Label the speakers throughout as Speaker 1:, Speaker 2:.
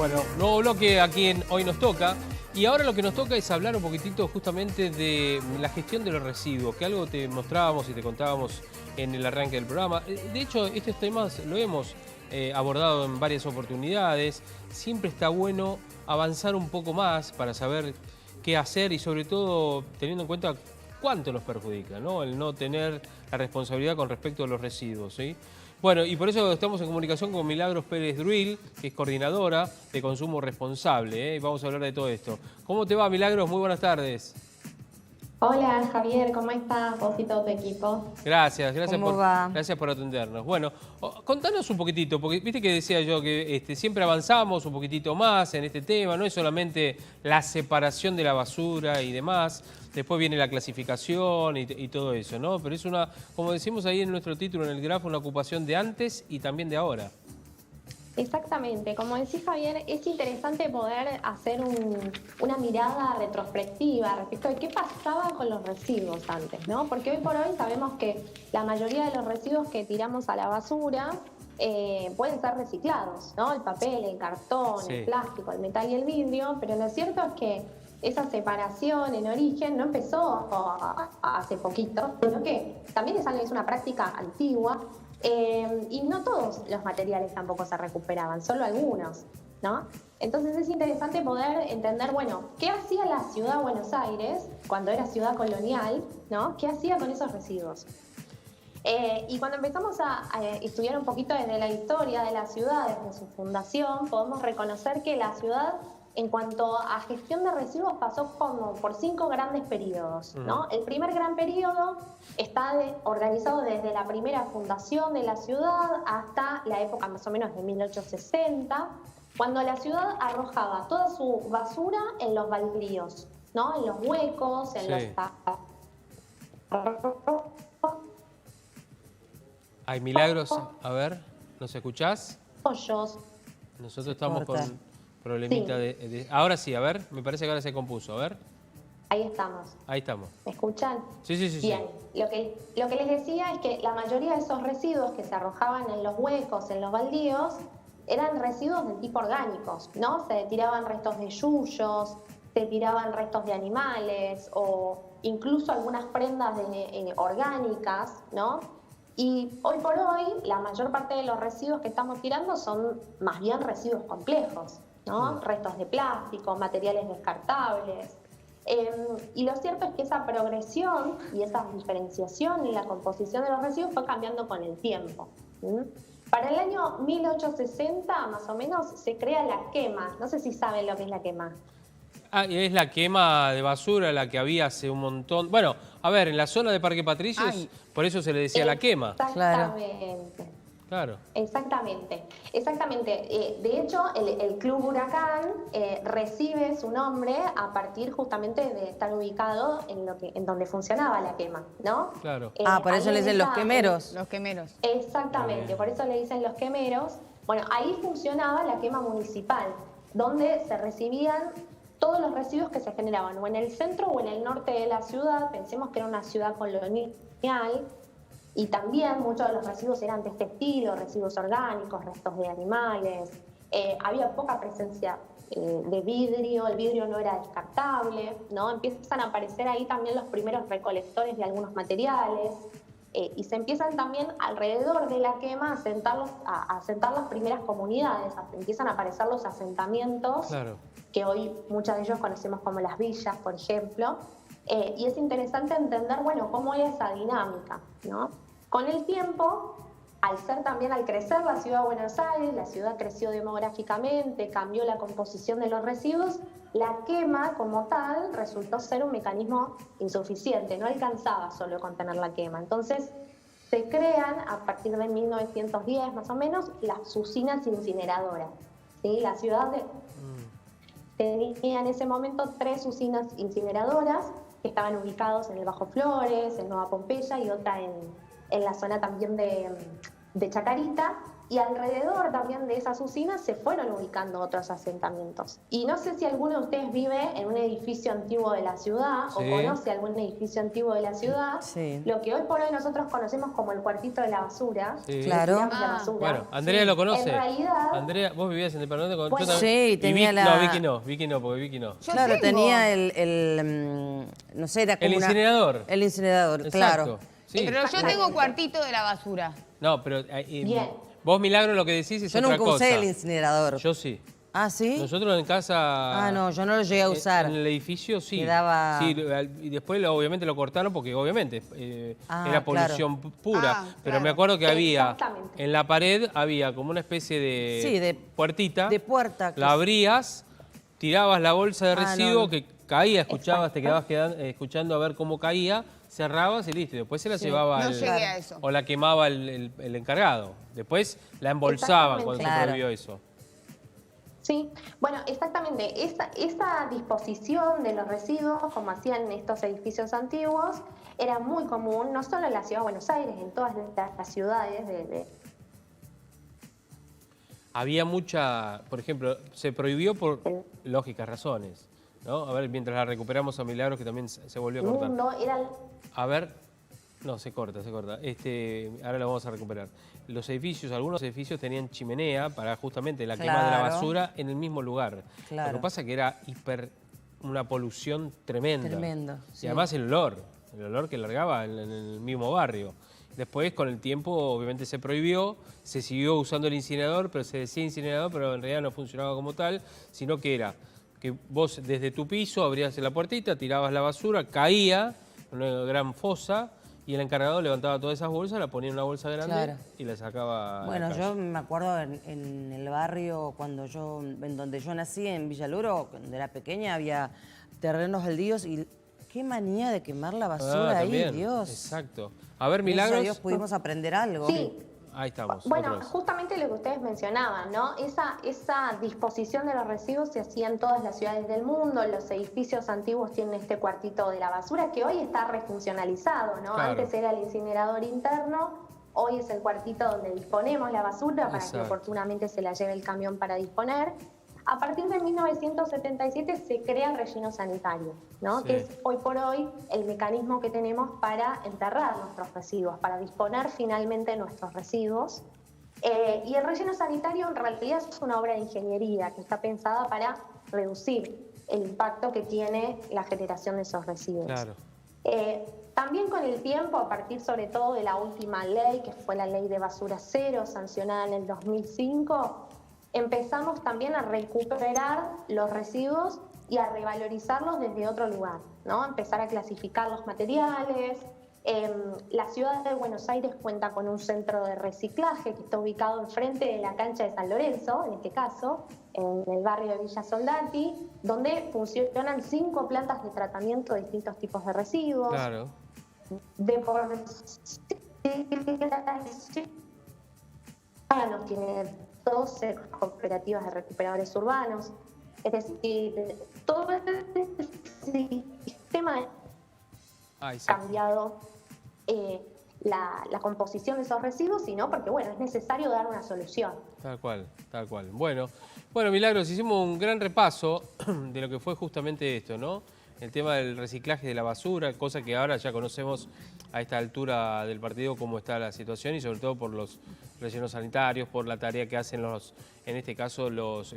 Speaker 1: Bueno, nuevo bloque aquí en Hoy Nos Toca. Y ahora lo que nos toca es hablar un poquitito justamente de la gestión de los residuos, que algo te mostrábamos y te contábamos en el arranque del programa. De hecho, estos temas lo hemos abordado en varias oportunidades. Siempre está bueno avanzar un poco más para saber qué hacer y sobre todo teniendo en cuenta cuánto nos perjudica, ¿no? El no tener la responsabilidad con respecto a los residuos, ¿sí? Bueno, y por eso estamos en comunicación con Milagros Pérez Druil, que es coordinadora de consumo responsable, ¿eh? Y vamos a hablar de todo esto. ¿Cómo te va, Milagros? Muy buenas tardes.
Speaker 2: Hola Javier, ¿cómo estás? Vos y todo tu equipo.
Speaker 1: Gracias por atendernos. Bueno, contanos un poquitito, porque viste que decía yo que siempre avanzamos un poquitito más en este tema, no es solamente la separación de la basura y demás, después viene la clasificación y todo eso, ¿no? Pero es una, como decimos ahí en nuestro título, en el grafo, una ocupación de antes y también de ahora.
Speaker 2: Exactamente, como decís Javier, es interesante poder hacer una mirada retrospectiva respecto de qué pasaba con los residuos antes, ¿no? Porque hoy por hoy sabemos que la mayoría de los residuos que tiramos a la basura pueden ser reciclados, ¿no? El papel, el cartón,
Speaker 1: Sí.
Speaker 2: el plástico, el metal y el vidrio, pero lo cierto es que esa separación en origen no empezó hace poquito, sino que también es una práctica antigua. Y no todos los materiales tampoco se recuperaban, solo algunos, ¿no? Entonces es interesante poder entender, bueno, ¿qué hacía la ciudad de Buenos Aires cuando era ciudad colonial, ¿no? ¿Qué hacía con esos residuos? Y cuando empezamos a estudiar un poquito desde la historia de la ciudad, desde su fundación, podemos reconocer que la ciudad, en cuanto a gestión de residuos, pasó como por 5 grandes periodos, ¿no? El primer gran periodo está organizado desde la primera fundación de la ciudad hasta la época más o menos de 1860, cuando la ciudad arrojaba toda su basura en los baldíos, ¿no? En los huecos, en los...
Speaker 1: Hay Milagros, a ver, ¿nos escuchás?
Speaker 2: hoyos.
Speaker 1: Nosotros estamos con problemita
Speaker 2: Sí.
Speaker 1: Ahora sí, a ver, me parece que ahora se compuso, a ver.
Speaker 2: Ahí estamos.
Speaker 1: Ahí estamos.
Speaker 2: ¿Me escuchan?
Speaker 1: Sí.
Speaker 2: Bien. Lo que les decía es que la mayoría de esos residuos que se arrojaban en los huecos, en los baldíos, eran residuos de tipo orgánicos, ¿no? Se tiraban restos de yuyos, se tiraban restos de animales o incluso algunas prendas orgánicas, ¿no? Y hoy por hoy, la mayor parte de los residuos que estamos tirando son más bien residuos complejos, ¿no? Restos de plástico, materiales descartables. Y lo cierto es que esa progresión y esa diferenciación y la composición de los residuos fue cambiando con el tiempo. Para el año 1860, más o menos, se crea la quema. No sé si saben lo que es la quema.
Speaker 1: Ah, y es la quema de basura la que había hace un montón. Bueno, a ver, en la zona de Parque Patricios, por eso se le decía la quema.
Speaker 2: Exactamente.
Speaker 1: Claro.
Speaker 2: Exactamente. De hecho, el Club Huracán recibe su nombre a partir justamente de estar ubicado en donde funcionaba la quema, ¿no?
Speaker 1: Claro.
Speaker 3: Por eso le dicen los quemeros.
Speaker 4: Los quemeros.
Speaker 2: Exactamente, por eso le dicen los quemeros. Bueno, ahí funcionaba la quema municipal, donde se recibían todos los residuos que se generaban o en el centro o en el norte de la ciudad. Pensemos que era una ciudad colonial y también muchos de los residuos eran de este estilo, residuos orgánicos, restos de animales. Había poca presencia de vidrio, el vidrio no era descartable, ¿no? Empiezan a aparecer ahí también los primeros recolectores de algunos materiales. Y se empiezan también alrededor de la quema a asentar las primeras comunidades, empiezan a aparecer los asentamientos,
Speaker 1: Claro.
Speaker 2: que hoy muchos de ellos conocemos como las villas, por ejemplo, y es interesante entender, bueno, cómo era esa dinámica, ¿no? Con el tiempo, al crecer la ciudad de Buenos Aires, la ciudad creció demográficamente, cambió la composición de los residuos, la quema como tal resultó ser un mecanismo insuficiente, no alcanzaba solo con tener la quema. Entonces se crean, a partir de 1910 más o menos, las usinas incineradoras, ¿sí? La ciudad tenía en ese momento 3 usinas incineradoras que estaban ubicados en el Bajo Flores, en Nueva Pompeya y otra en la zona también de Chacarita. y alrededor también de esas usinas se fueron ubicando otros asentamientos. Y no sé si alguno de ustedes vive en un edificio antiguo de la ciudad o conoce algún edificio antiguo de la ciudad, lo que hoy por hoy nosotros conocemos como el cuartito de la basura.
Speaker 3: Claro.
Speaker 2: La basura.
Speaker 1: Bueno, Andrea lo conoce.
Speaker 2: En realidad,
Speaker 1: Andrea, vos vivías en departamento con...
Speaker 2: Bueno,
Speaker 3: sí, tenía
Speaker 1: No, Vicky no, porque Vicky no.
Speaker 3: Claro, tenía no sé, era como
Speaker 1: El incinerador.
Speaker 3: El incinerador,
Speaker 1: Exacto.
Speaker 3: claro.
Speaker 1: Sí.
Speaker 4: Pero yo tengo cuartito de la basura.
Speaker 1: No, pero
Speaker 2: Bien.
Speaker 1: vos, Milagro, lo que decís es
Speaker 3: Yo
Speaker 1: otra
Speaker 3: nunca
Speaker 1: cosa.
Speaker 3: usé el incinerador.
Speaker 1: Yo sí.
Speaker 3: ¿Ah, sí?
Speaker 1: Nosotros en casa...
Speaker 3: Ah, no, yo no lo llegué a usar.
Speaker 1: En el edificio sí.
Speaker 3: Quedaba...
Speaker 1: Sí, y después obviamente lo cortaron porque obviamente era polución pura. Pero
Speaker 4: claro.
Speaker 1: me acuerdo que había,
Speaker 2: Exactamente.
Speaker 1: en la pared había como una especie de,
Speaker 3: Sí, de
Speaker 1: puertita.
Speaker 3: de puerta.
Speaker 1: La abrías, tirabas la bolsa de residuo
Speaker 3: no.
Speaker 1: que caía, escuchabas, te quedabas escuchando a ver cómo caía, cerrabas y listo. Y después se la llevaba
Speaker 4: No llegué a eso.
Speaker 1: o la quemaba el encargado. Después la embolsaban cuando se
Speaker 3: Claro.
Speaker 1: prohibió eso.
Speaker 2: Sí, bueno, exactamente. Esta disposición de los residuos, como hacían en estos edificios antiguos, era muy común, no solo en la ciudad de Buenos Aires, en todas las ciudades
Speaker 1: Había mucha, por ejemplo, se prohibió por lógicas razones, ¿no? A ver, mientras la recuperamos a Milagros, que también se volvió a cortar.
Speaker 2: mundo, era
Speaker 1: A ver, no, se corta. Ahora lo vamos a recuperar. Algunos edificios tenían chimenea para justamente la quema de la
Speaker 3: Claro.
Speaker 1: basura en el mismo lugar.
Speaker 3: Claro.
Speaker 1: Lo que pasa es que era una polución tremenda.
Speaker 3: Tremendo,
Speaker 1: Y
Speaker 3: sí.
Speaker 1: además el olor que largaba en el mismo barrio. Después, con el tiempo, obviamente se prohibió, se siguió usando el incinerador, pero se decía incinerador, pero en realidad no funcionaba como tal, sino que era que vos desde tu piso abrías la puertita, tirabas la basura, caía en una gran fosa y el encargado levantaba todas esas bolsas, la ponía en una bolsa grande
Speaker 3: Claro.
Speaker 1: y la sacaba a la
Speaker 3: Bueno,
Speaker 1: calle.
Speaker 3: yo me acuerdo en el barrio, en donde yo nací, en Villaluro, cuando era pequeña, había terrenos baldíos y qué manía de quemar la basura ahí,
Speaker 1: también.
Speaker 3: Dios.
Speaker 1: Exacto. A ver,
Speaker 3: Gracias a
Speaker 1: Milagros.
Speaker 3: Dios pudimos aprender algo.
Speaker 2: Sí.
Speaker 1: Ahí estamos.
Speaker 2: Bueno,
Speaker 1: otra vez.
Speaker 2: justamente lo que ustedes mencionaban, ¿no? Esa disposición de los residuos se hacía en todas las ciudades del mundo. Los edificios antiguos tienen este cuartito de la basura que hoy está refuncionalizado, ¿no?
Speaker 1: Claro.
Speaker 2: Antes era el incinerador interno, hoy es el cuartito donde disponemos la basura para que
Speaker 1: Exacto.
Speaker 2: oportunamente se la lleve el camión para disponer. A partir de 1977 se crea el relleno sanitario, ¿no?
Speaker 1: Sí.
Speaker 2: Que es hoy por hoy el mecanismo que tenemos para enterrar nuestros residuos, para disponer finalmente nuestros residuos. Y el relleno sanitario en realidad es una obra de ingeniería que está pensada para reducir el impacto que tiene la generación de esos residuos.
Speaker 1: Claro.
Speaker 2: También con el tiempo, a partir sobre todo de la última ley, que fue la ley de basura cero, sancionada en el 2005, empezamos también a recuperar los residuos y a revalorizarlos desde otro lugar, ¿no? Empezar a clasificar los materiales. La ciudad de Buenos Aires cuenta con un centro de reciclaje que está ubicado enfrente de la cancha de San Lorenzo, en este caso, en el barrio de Villa Soldati, donde funcionan 5 plantas de tratamiento de distintos tipos de residuos.
Speaker 1: Claro.
Speaker 2: Tiene 12 cooperativas de recuperadores urbanos. Es decir, todo este sistema
Speaker 1: Ay, sí.
Speaker 2: ha cambiado la composición de esos residuos, sino porque, bueno, es necesario dar una solución.
Speaker 1: Tal cual, tal cual. Bueno, Milagros, hicimos un gran repaso de lo que fue justamente esto, ¿no? El tema del reciclaje de la basura, cosa que ahora ya conocemos a esta altura del partido cómo está la situación y sobre todo por los rellenos sanitarios, por la tarea que hacen en este caso los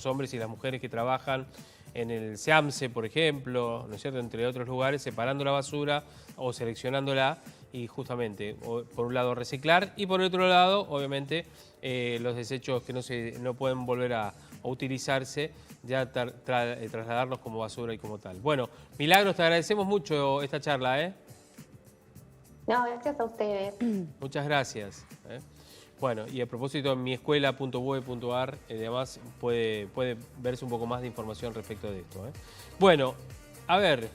Speaker 1: hombres y las mujeres que trabajan en el SEAMSE, por ejemplo, ¿no es cierto?, entre otros lugares, separando la basura o seleccionándola y justamente, por un lado, reciclar y por otro lado, obviamente, los desechos que no pueden volver a utilizarse, ya trasladarlos como basura y como tal. Bueno, Milagros, te agradecemos mucho esta charla, ¿eh?
Speaker 2: No, gracias a ustedes.
Speaker 1: Muchas gracias. Bueno, y a propósito, en miescuela.boe.ar, además puede verse un poco más de información respecto de esto. Bueno, a ver...